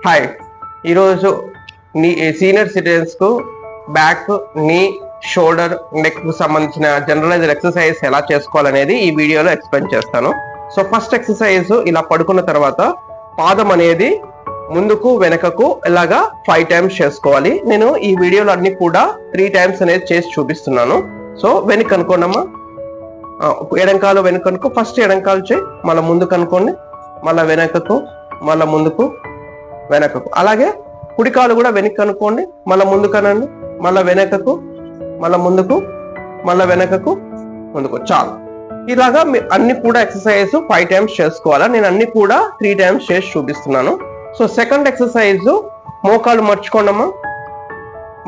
Hi, ఈరోజు senior సిటిజన్స్కు back, నీ, shoulder, neck సంబంధించిన జనరలైజ్డ్ ఎక్సర్సైజ్ ఎలా చేసుకోవాలనేది ఈ వీడియోలో ఎక్స్ప్లెయిన్ చేస్తాను. సో ఫస్ట్ ఎక్సర్సైజ్ ఇలా పడుకున్న తర్వాత పాదం అనేది ముందుకు వెనకకు ఇలాగా 5 times చేసుకోవాలి. నేను ఈ వీడియోలో అన్ని కూడా 3 times అనేది చేసి చూపిస్తున్నాను. సో వెనక్కి అనుకోండమ్మా, ఎడంకాలు వెనక అనుకో. ఫస్ట్ ఎడంకాలు చేయి, మళ్ళీ ముందుకు అనుకోండి, మళ్ళీ వెనకకు, మళ్ళీ ముందుకు, వెనకకు. అలాగే కుడికాలు కూడా వెనక్కి అనుకోండి, మళ్ళీ ముందుకు అనండి, మళ్ళీ వెనకకు, మళ్ళీ ముందుకు, మళ్ళీ వెనకకు, ముందుకు. చాలు. ఇలాగా అన్ని కూడా ఎక్సర్సైజ్ 5 times చేసుకోవాలా. నేను అన్ని కూడా 3 times చేసి చూపిస్తున్నాను. సో సెకండ్ ఎక్సర్సైజ్, మోకాలు మర్చుకోండమ్మా.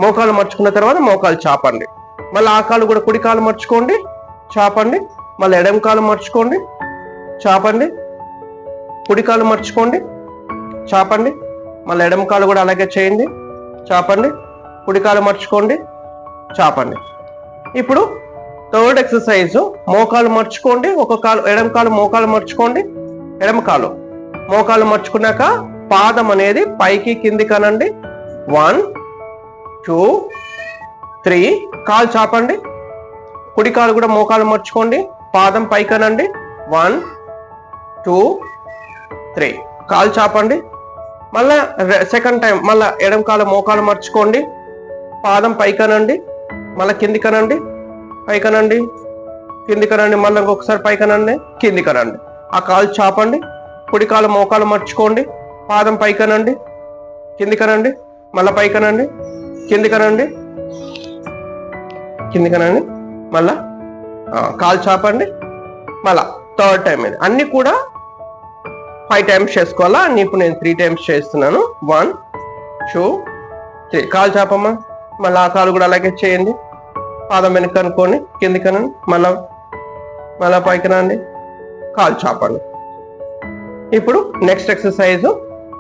మోకాలు మర్చుకున్న తర్వాత మోకాలు చాపండి. మళ్ళీ ఆ కాలు కూడా కుడికాలు మర్చుకోండి, చాపండి. మళ్ళీ ఎడమ కాలు మర్చుకోండి, చాపండి. కుడికాలు మర్చుకోండి, చాపండి. మళ్ళీ ఎడమ కాలు కూడా అలాగే చేయండి, చాపండి. కుడికాలు మర్చుకోండి, చాపండి. ఇప్పుడు థర్డ్ ఎక్సర్సైజ్, మోకాలు మర్చుకోండి. ఒక కాలు ఎడమ కాలు మోకాలు మర్చుకోండి, ఎడమ కాలు మోకాలు మర్చుకున్నాక పాదం అనేది పైకి కిందికి అనండి. 1 2 3. కాలు చాపండి. కుడికాలు కూడా మోకాలు మర్చుకోండి, పాదం పైకి అనండి. 1 2 3. కాలు చాపండి. మళ్ళా సెకండ్ టైం మళ్ళీ ఎడమ కాలు మోకాలు మర్చుకోండి, పాదం పైకనండి, మళ్ళీ కిందికనండి, పైకనండి, కిందికనండి, మళ్ళీ ఇంకొకసారి పైకనండి, కిందికనండి. ఆ కాలు చాపండి. కుడి కాలు మోకాలు మర్చుకోండి, పాదం పైకనండి, కిందికనండి, మళ్ళీ పైకనండి, కిందికనండి, కిందికనండి, మళ్ళా కాలు చాపండి. మళ్ళా థర్డ్ టైం ఇది. అన్ని కూడా 5 times చేసుకోవాలా. అన్ని ఇప్పుడు నేను 3 times చేస్తున్నాను. 1 2 3. కాలు చాపమ్మా. మళ్ళీ ఆ కాలు కూడా అలాగే చేయండి. పాదం వెనక అనుకోండి, కిందికనండి, మళ్ళా పైకినండి, కాలు చాపండి. ఇప్పుడు నెక్స్ట్ ఎక్సర్సైజ్,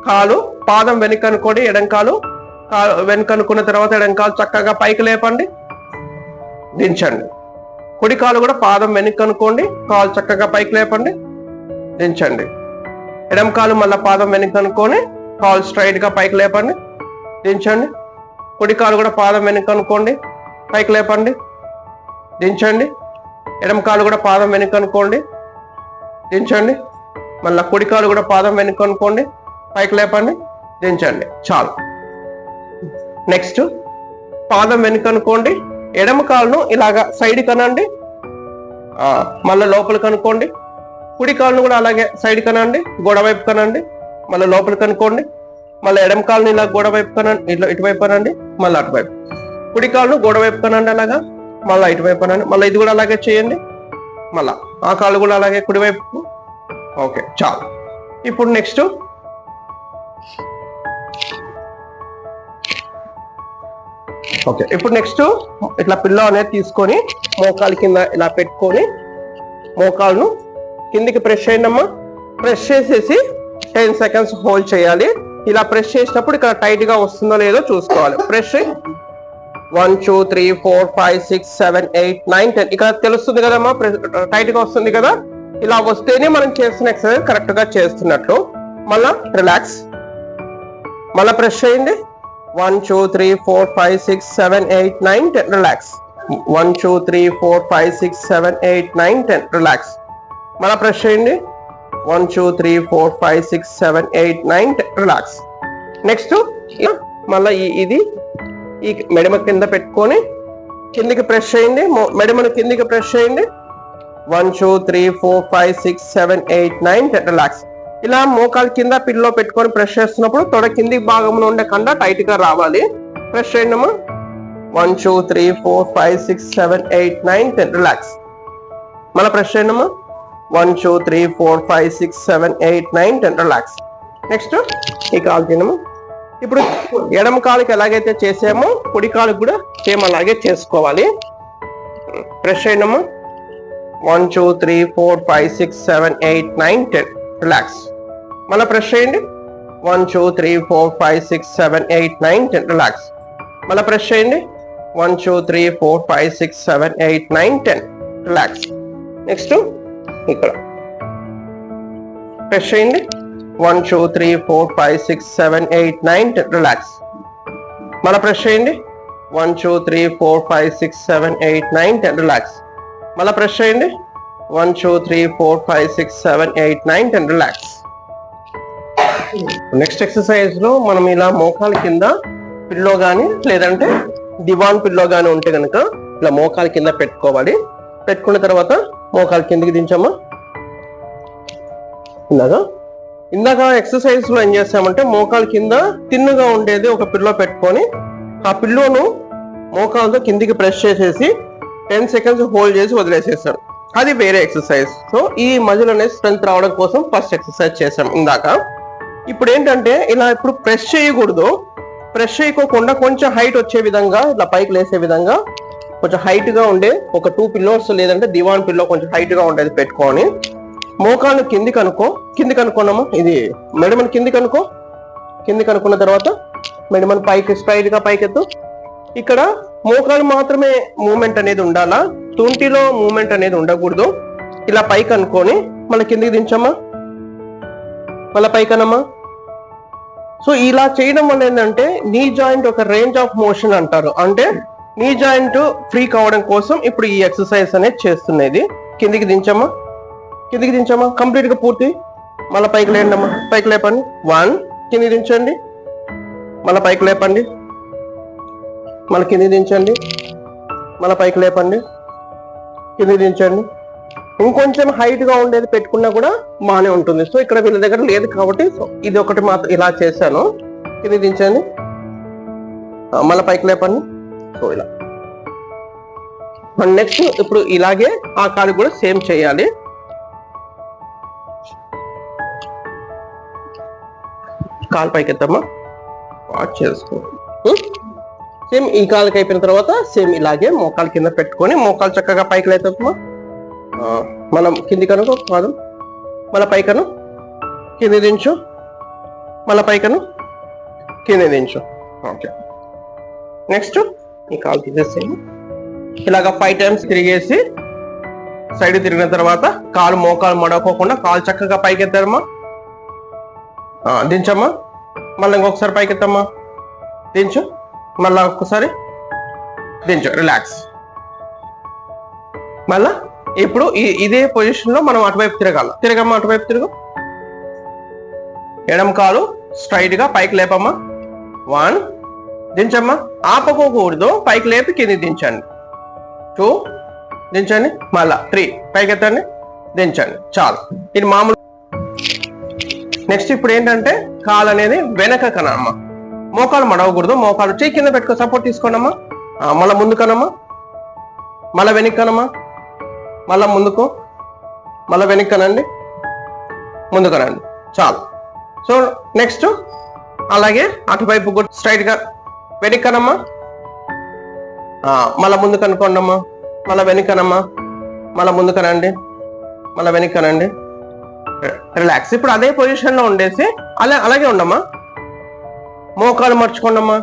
కాలు పాదం వెనక అనుకోండి, ఎడంకాలు వెనక అనుకున్న తర్వాత ఎడంకాలు చక్కగా పైకి లేపండి, దించండి. కుడి కాలు కూడా పాదం వెనక అనుకోండి, కాలు చక్కగా పైకి లేపండి, దించండి. ఎడమ కాలు మళ్ళీ పాదం వెనక అనుకొని కాలు స్ట్రైట్ గా పైకి లేపండి, దించండి. కుడి కాలు కూడా పాదం వెనక అనుకోండి, పైకి లేపండి, దించండి. ఎడమ కాలు కూడా పాదం వెనక అనుకోండి, దించండి. మళ్ళీ కుడి కాలు కూడా పాదం వెనక అనుకోండి, పైకి లేపండి, దించండి. చాలు. నెక్స్ట్ పాదం వెనక అనుకోండి, ఎడమ కాలును ఇలాగా సైడ్ కనండి, మళ్ళీ లోపలికి అనుకోండి. కుడి కాలును కూడా అలాగే సైడ్ కనండి, గోడ వైపు కనండి, మళ్ళీ లోపలికి అనుకోండి. మళ్ళీ ఎడమ కాలుని ఇలా గోడ వైపు కనండి, ఇట్లా ఇటువైపు అనండి, మళ్ళీ అటువైపు. కుడి కాలును గోడ వైపు కనండి అలాగా, మళ్ళీ ఇటువైపు అనండి. మళ్ళీ ఇది కూడా అలాగే చేయండి, మళ్ళా ఆ కాలు కూడా అలాగే కుడివైపు. ఓకే, చాలు. ఇప్పుడు నెక్స్ట్ ఇట్లా పిల్లో అనేది తీసుకొని మోకాలు కింద ఇలా పెట్టుకొని మోకాలును కిందికి ప్రెస్ చేయండమ్మా. ప్రెస్ చేసేసి 10 seconds హోల్డ్ చేయాలి. ఇలా ప్రెస్ చేసినప్పుడు ఇక్కడ టైట్ గా వస్తుందో లేదో చూసుకోవాలి. ప్రెస్ 1 2 3 4 5 6 7 8 9 10. ఇక్కడ తెలుస్తుంది కదమ్మా, టైట్ గా వస్తుంది కదా. ఇలా వస్తేనే మనం చేస్తున్న ఎక్సర్సైజ్ కరెక్ట్ గా చేస్తున్నట్లు. మళ్ళా రిలాక్స్, మళ్ళా ప్రెస్ చేయండి. 1 2 3 4 5 6 7 8 9 10. రిలాక్స్. 1 2 3 4 5 6 7 8 9 10. రిలాక్స్. మళ్ళా ప్రెస్ చేయండి. 1 2 3 4 5 6 7 8 9 10. రిలాక్స్. నెక్స్ట్ మళ్ళీ ఇది ఈ మెడమ కింద పెట్టుకొని కిందికి ప్రెస్ చేయండి. మెడమను కిందికి ప్రెస్ చేయండి. 1 2 3 4 5 6 7 8 9 10. రిలాక్స్. ఇలా మోకాలు కింద పిల్లో పెట్టుకొని ప్రెస్ చేస్తున్నప్పుడు తొడ కింది భాగంలో ఉండే కండ టైట్ గా రావాలి. ప్రెస్ చేయండి అమ్మా. 1 2 3 4 5 6 7 8 9 10. రిలాక్స్. మళ్ళీ ప్రెస్ చేయండి అమ్మా. 1 2 3 4 5 6 7 8 9 10. రిలాక్స్. నెక్స్ట్ ఈ కాలు తినము. ఇప్పుడు ఎడమ కాలుకి ఎలాగైతే చేసామో కుడి కాలుకి కూడా సేమ్ అలాగే చేసుకోవాలి. ప్రెస్ చేయండి అమ్మా. 1 2 3 4 5 6 7 8 9 10. రిలాక్స్. మళ్ళీ ప్రెస్ చేయండి. 1 2 3 4 5 6 7 8 9 10. రిలాక్స్. మళ్ళీ ప్రెస్ చేయండి. 1 2 3 4 5 6 7 8 9 10. రిలాక్స్. నెక్స్ట్ ఇక్కడ ప్రెస్ చేయండి. 1 2 3 4 5 6 7 8 9 10 రిలాక్స్. మళ్ళీ ప్రెస్ చేయండి. 1 2 3 4 5 6 7 8 9 10 రిలాక్స్. మళ్ళీ ప్రెస్ చేయండి. 1 2 3 4 5 6 7 8 9 10 రిలాక్స్. నెక్స్ట్ ఎక్సర్సైజ్ లో మనం ఇలా మోకాల కింద పిల్లో గానీ లేదంటే దివాన్ పిల్లో గానీ ఉంటే కనుక ఇలా మోకాల కింద పెట్టుకోవాలి. పెట్టుకున్న తర్వాత మోకాల కిందకి దించమ్మా. ఇందాక ఎక్సర్సైజ్ లో ఏం చేస్తామంటే మోకాల కింద తిన్నుగా ఉండేది ఒక పిల్లో పెట్టుకొని ఆ పిల్లోను మోకాలతో కిందికి ప్రెస్ చేసేసి 10 సెకండ్స్ హోల్డ్ చేసి వదిలేసేస్తాం. అది వేరే ఎక్సర్సైజ్. సో ఈ మజిల్ అనేది స్ట్రెంత్ రావడం కోసం ఫస్ట్ ఎక్సర్సైజ్ చేసాం ఇందాక. ఇప్పుడు ఏంటంటే ఇలా ఇప్పుడు ప్రెస్ చేయకూడదు. ప్రెస్ చేయకోకుండా కొంచెం హైట్ వచ్చే విధంగా ఇట్లా పైకి లేసే విధంగా కొంచెం హైట్ గా ఉండే ఒక 2 పిల్లోస్ లేదంటే దివాన్ పిల్లో కొంచెం హైట్ గా ఉండేది పెట్టుకొని మోకాలు కిందికి అనుకో. కిందికి అనుకున్నామా, ఇది మెడమని కిందికి అనుకో. కిందికి అనుకున్న తర్వాత మెడమని పైకి స్ట్రైట్ గా పైకెత్తు. ఇక్కడ మోకాలు మాత్రమే మూమెంట్ అనేది ఉండాలా, తుంటిలో మూమెంట్ అనేది ఉండకూడదు. ఇలా పైకి అనుకొని మళ్ళీ కిందికి దించమ్మా, మళ్ళీ పైకనమ్మా. సో ఇలా చేయడం వల్ల ఏంటంటే నీ జాయింట్ ఒక రేంజ్ ఆఫ్ మోషన్ అంటారు. అంటే నీ జాయింట్ ఫ్రీ కావడం కోసం ఇప్పుడు ఈ ఎక్సర్సైజ్ అనేది చేస్తున్నది. కిందికి దించమ్మా, కిందికి దించమ్మా కంప్లీట్ గా పూర్తి. మళ్ళీ పైకి లేండి అమ్మా, పైకి లేపండి. 1 కింది దించండి, మళ్ళీ పైకి లేపండి, మళ్ళీ కింది దించండి, మళ్ళీ పైకి లేపండి, కింది దించండి. ఇంకొంచెం హైట్ గా ఉండేది పెట్టుకున్నా కూడా బాగానే ఉంటుంది. సో ఇక్కడ వీళ్ళ దగ్గర లేదు కాబట్టి ఇది ఒకటి మాత్రం ఇలా చేశాను. కింది దించండి, మళ్ళీ పైకి లేపండి. సో ఇలా నెక్స్ట్ ఇప్పుడు ఇలాగే ఆ కాలు కూడా సేమ్ చేయాలి. కాలు పైకి ఎత్తమ్మా, వాచ్ చేసుకో. సేమ్ ఈ కాలుకి అయిపోయిన తర్వాత సేమ్ ఇలాగే మోకాలు కింద పెట్టుకొని మోకాలు చక్కగా పైకి లేతమ్మా. మనం కింది కనుక కాదు, మళ్ళీ పైకను కింది దించు, మళ్ళీ పైకను కింది దించు. ఓకే, నెక్స్ట్ ఈ కాలు తీసేసేయండి. ఇలాగా 5 టైమ్స్ తిరిగేసి సైడ్ తిరిగిన తర్వాత కాలు మోకాలు మడకోకుండా కాలు చక్కగా పైకెత్తారమ్మా. దించమ్మా, మళ్ళీ ఇంకొకసారి పైకెత్తమ్మా, దించు, మళ్ళా ఒక్కసారి దించు, రిలాక్స్. మళ్ళా ఇప్పుడు ఇదే పొజిషన్ లో మనం అటువైపు తిరగాల. తిరగమ్మా, అటువైపు తిరుగు. ఎడమ కాలు స్ట్రైట్ గా పైకి లేపమ్మా. 1 దించమ్మా, ఆపకోకూడదు, పైకి లేపి కింది దించండి. 2 దించండి, మళ్ళా 3 పైకి ఎత్తండి, దించండి. చాలు, ఇది మామూలు. నెక్స్ట్ ఇప్పుడు ఏంటంటే కాలు అనేది వెనక కనమ్మా, మోకాలు మడవకూడదు. మోకాలు చేయి కింద పెట్టుకో, సపోర్ట్ తీసుకోనమ్మా. మళ్ళీ ముందు కనమ్మా, మళ్ళీ వెనక్కి కనమ్మా, మళ్ళీ ముందుకు, మళ్ళీ వెనక్కి కనండి, ముందు కనండి. చాలు. సో నెక్స్ట్ అలాగే అటువైపు కూడా స్ట్రైట్ గా వెనక్కి కనమ్మా, మళ్ళీ ముందు కనుకోండమ్మా, మళ్ళీ వెనక్కి కనమ్మా, మళ్ళీ ముందు కనండి, మళ్ళీ వెనక్కి కనండి, రిలాక్స్. ఇప్పుడు అదే పొజిషన్ లో ఉండేసి అలాగే ఉండమ్మా. మోకాలు మర్చుకోండమ్మా,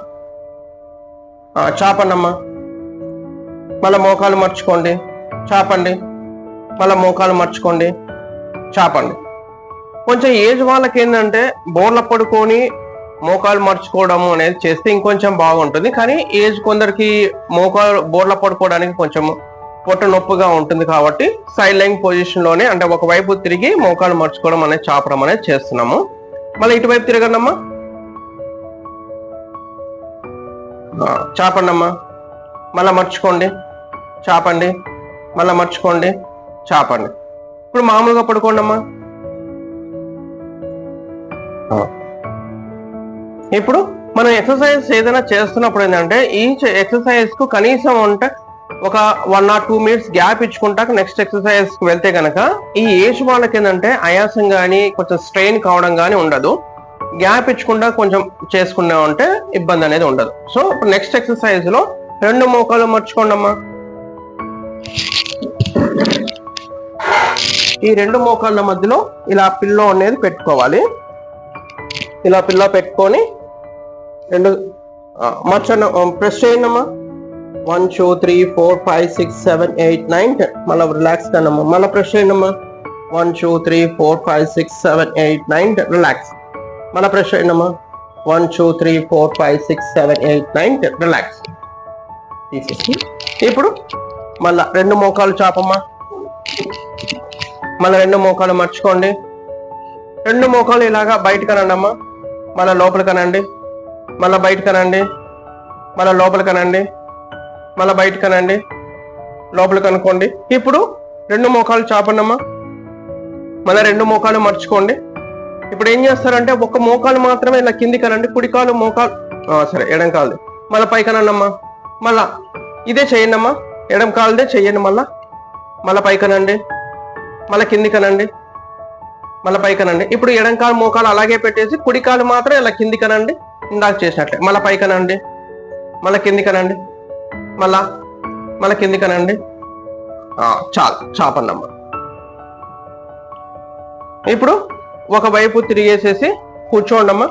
చాపండమ్మా, మళ్ళీ మోకాలు మర్చుకోండి, చాపండి, మళ్ళీ మోకాలు మర్చుకోండి, చాపండి. కొంచెం ఏజ్ వాళ్ళకి ఏంటంటే బోర్ల పడుకొని మోకాలు మర్చుకోవడము అనేది చేస్తే ఇంకొంచెం బాగుంటుంది. కానీ ఏజ్ కొందరికి మోకాలు బోర్ల పడుకోవడానికి కొంచెం పొట్ట నొప్పిగా ఉంటుంది కాబట్టి సైడ్ లైన్ పొజిషన్ లోనే, అంటే ఒకవైపు తిరిగి మోకాలు మర్చుకోవడం అనేది చాపడం అనేది చేస్తున్నాము. మళ్ళీ ఇటువైపు తిరగండమ్మా, చాపండమ్మా, మళ్ళీ మర్చుకోండి, చాపండి, మళ్ళీ మర్చుకోండి, చాపండి. ఇప్పుడు మామూలుగా పడుకోండమ్మా. ఇప్పుడు మనం ఎక్సర్సైజ్ ఏదైనా చేస్తున్నప్పుడు ఏంటంటే ఈ ఎక్సర్సైజ్ కు కనీసం అంటే ఒక 1 or 2 minutes గ్యాప్ ఇచ్చుకుంటాక నెక్స్ట్ ఎక్సర్సైజ్ కు వెళ్తే కనుక ఈ ఏజ్ వాళ్ళకి ఏంటంటే ఆయాసం కానీ కొంచెం స్ట్రెయిన్ కావడం కానీ ఉండదు. గ్యాప్ ఇచ్చకుండా కొంచెం చేసుకున్నామంటే ఇబ్బంది అనేది ఉండదు. సో ఇప్పుడు నెక్స్ట్ ఎక్సర్సైజ్ లో 2 మోకాలు మర్చుకోండమ్మా. ఈ 2 మోకాళ్ళ మధ్యలో ఇలా పిల్లో అనేది పెట్టుకోవాలి. ఇలా పిల్లో పెట్టుకొని 2 మర్చండి, ప్రెస్ చేయండి అమ్మా. 1 2 3 4 5 6 7 8 9 10 మళ్ళీ రిలాక్స్ కానమ్మా. మళ్ళీ ప్రెస్ చేయండి అమ్మా. 1 2 3 4 5 6 7 8 9 10 రిలాక్స్. మన ప్రెస్ చేయండమ్మా. 1 2 3 4 5 6 7 8 9 10 రిలాక్స్. తీసేసి ఇప్పుడు మళ్ళా రెండు మోకాలు చాపమ్మా. మళ్ళీ రెండు మోకాలు మర్చుకోండి. రెండు మోకాలు ఇలాగా బయటకు అనండి అమ్మా. మళ్ళీ లోపలికి అనండి. మళ్ళీ బయటకు అనండి. మళ్ళీ లోపలికి అనండి. మళ్ళీ బయటకు అనండి. లోపలికి అనుకోండి. ఇప్పుడు రెండు మోకాలు చాపండి అమ్మా. మళ్ళీ రెండు మోకాలు మర్చుకోండి. ఇప్పుడు ఏం చేస్తారంటే ఒక మోకాలు మాత్రమే ఇలా కిందికి అనండి. కుడికాలు మోకాలు సరే ఎడం కాలుది మళ్ళీ పైకి అనండి అమ్మా. మళ్ళా ఇదే చేయండి అమ్మా. ఎడం కాలుదే చెయ్యండి. మళ్ళీ పైకి అనండి. మళ్ళీ కిందికి అనండి. మళ్ళీ పైకి అనండి. ఇప్పుడు ఎడం కాలు మోకాలు అలాగే పెట్టేసి కుడికాలు మాత్రం ఇలా కిందికి అనండి. ఇందాక చేసినట్లే మళ్ళీ పైకి అనండి. మళ్ళీ కిందికి అనండి. మళ్ళీ కిందికి అనండి. చాలు చాపండి అమ్మా. ఇప్పుడు ఒకవైపు తిరిగేసేసి కూర్చోండి అమ్మా.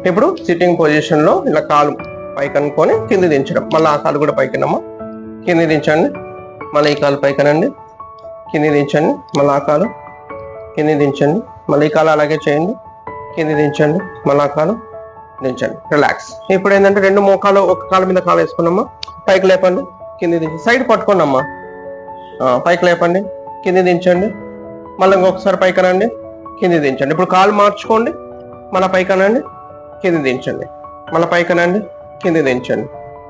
ఇప్పుడు సిట్టింగ్ పొజిషన్ లో ఇలా కాలు పైకి అనుకొని కింది దించడం. మళ్ళీ ఆ కాలు కూడా పైకినమ్మా. కింది దించండి. మళ్ళీ ఈ కాలు పైకనండి. కింది దించండి. మళ్ళీ ఆ కాలు కింది దించండి. మళ్ళీ ఈ కాలు అలాగే చేయండి. కింది దించండి. మళ్ళీ ఆ కాలు దించండి. రిలాక్స్. ఇప్పుడు ఏంటంటే రెండు మోకాలు ఒక కాలు మీద కాలు వేసుకున్నామా. పైకి లేపండి. కింది దించి సైడ్ పట్టుకోండి అమ్మా. పైకి లేపండి. కింది దించండి. మళ్ళీ ఇంకొకసారి పైకనండి. కింది దించండి. ఇప్పుడు కాలు మార్చుకోండి. మళ్ళీ పైకనండి. కింది దించండి. మళ్ళీ పైకనండి. కింది దించండి.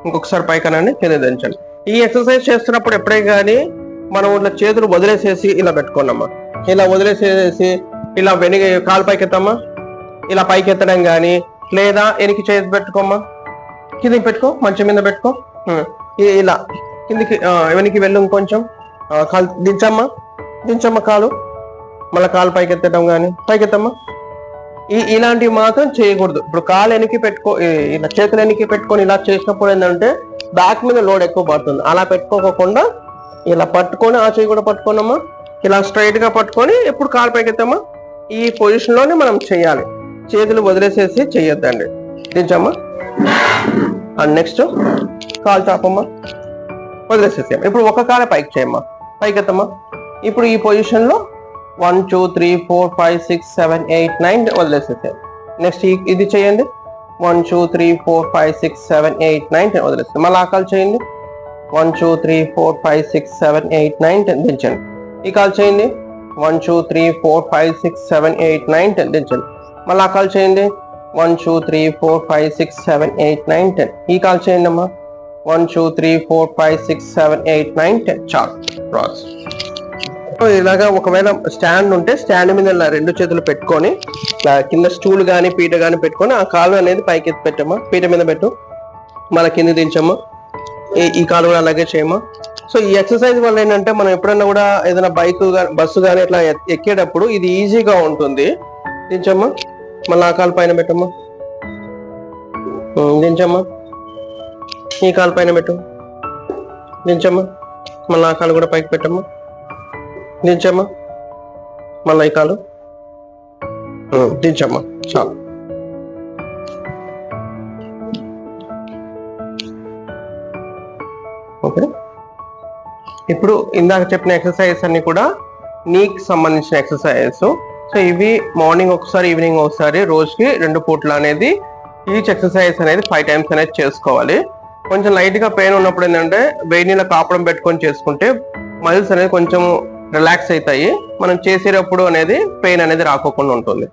ఇంకొకసారి పైకనండి. కింది దించండి. ఈ ఎక్సర్సైజ్ చేస్తున్నప్పుడు ఎప్పుడే కానీ మనం ఇట్లా చేతులు వదిలేసేసి ఇలా పెట్టుకోండమ్మా. ఇలా వదిలేసేసి ఇలా వెనక కాలు పైకెత్తమ్మా. ఇలా పైకెత్తడం కానీ లేదా వెనక్కి చేతి పెట్టుకోమ్మా. కిందికి పెట్టుకో. మంచం మీద పెట్టుకో. ఇలా కిందికి వెనక్కి వెళ్ళు. ఇంకొంచెం కాలు దించమ్మా కాలు. మళ్ళీ కాలు పైకెత్తడం కానీ పైకెత్తమ్మా. ఇలాంటివి మాత్రం చేయకూడదు. ఇప్పుడు కాలు వెనక్కి పెట్టుకో ఇలా చేతులు వెనక్కి పెట్టుకొని ఇలా చేసినప్పుడు ఏంటంటే బ్యాక్ మీద లోడ్ ఎక్కువ పడుతుంది. అలా పెట్టుకోకుండా ఇలా పట్టుకొని ఆ చేయి కూడా పట్టుకోనమ్మా. ఇలా స్ట్రైట్ గా పట్టుకొని ఎప్పుడు కాలు పైకెత్తమ్మా. ఈ పొజిషన్ లోనే మనం చేయాలి. చేతులు వదిలేసేసి చెయ్యొద్దండి. దించమ్మా. అండ్ నెక్స్ట్ కాలు చాపమ్మా. వదిలేసేసేయమ్మా. ఇప్పుడు ఒక కాలు పైకి చేయమ్మా. పైకెత్తమ్మా. ఇప్పుడు ఈ పొజిషన్ లో 1 2 3 4 5 6 7 8 9 వదిలేసేసేయాలి. నెక్స్ట్ ఇది చేయండి. 1 2 3 4 5 6 7 8 9 10 వదిలేసేయాలి. మళ్ళీ ఆ కాలు చేయండి. 1 2 3 4 5 6 7 8 9 10 దించండి. ఈ కాలు చేయండి. 1 2 3 4 5 6 7 8 9 10 దించండి. మళ్ళీ ఆ కాలు చేయండి. 1 2 3 4 5 6 7 8 9 10. ఈ కాలు చేయండి అమ్మా. 1 2 3 4 5 6 7 8 9 10. చాలు. క్రాస్. ఇలాగా ఒకవేళ స్టాండ్ ఉంటే స్టాండ్ మీద ఇలా రెండు చేతులు పెట్టుకొని కింద స్టూల్ కానీ పీట కానీ పెట్టుకొని ఆ కాలు అనేది పైకి ఎత్తి పెట్టమ్మా. పీట మీద పెట్టు. మళ్ళీ కింద దించమ్మా. ఈ కాలు కూడా అలాగే చేయమ్మా. సో ఈ ఎక్సర్సైజ్ వల్ల ఏంటంటే మనం ఎప్పుడైనా కూడా ఏదైనా బైక్ బస్సు కానీ ఇట్లా ఎక్కేటప్పుడు ఇది ఈజీగా ఉంటుంది. దించమ్మా. మళ్ళీ ఆ కాలు పైన పెట్టమ్మా. దించమ్మా. ఈ కాలు పైన పెట్టు. దించమ్మా. మళ్ళీ ఆ కాలు కూడా పైకి పెట్టమ్మా. దించమ్మా. మళ్ళీ ఈ కాలు దించమ్మా. చాలు. ఓకే. ఇప్పుడు ఇందాక చెప్పిన ఎక్సర్సైజెస్ అన్ని కూడా నీకు సంబంధించిన ఎక్సర్సైజెస్. సో ఇవి మార్నింగ్ ఒకసారి ఈవినింగ్ ఒకసారి రోజుకి 2 పూట్ల అనేది ఈచ్ ఎక్సర్సైజ్ అనేది 5 times అనేది చేసుకోవాలి. కొంచెం లైట్ గా పెయిన్ ఉన్నప్పుడు ఏంటంటే వేడి నీళ్ళ కాపడం పెట్టుకొని చేసుకుంటే మజిల్స్ అనేది కొంచెం రిలాక్స్ అవుతాయి. మనం చేసేటప్పుడు అనేది పెయిన్ అనేది రాకోకుండా ఉంటుంది.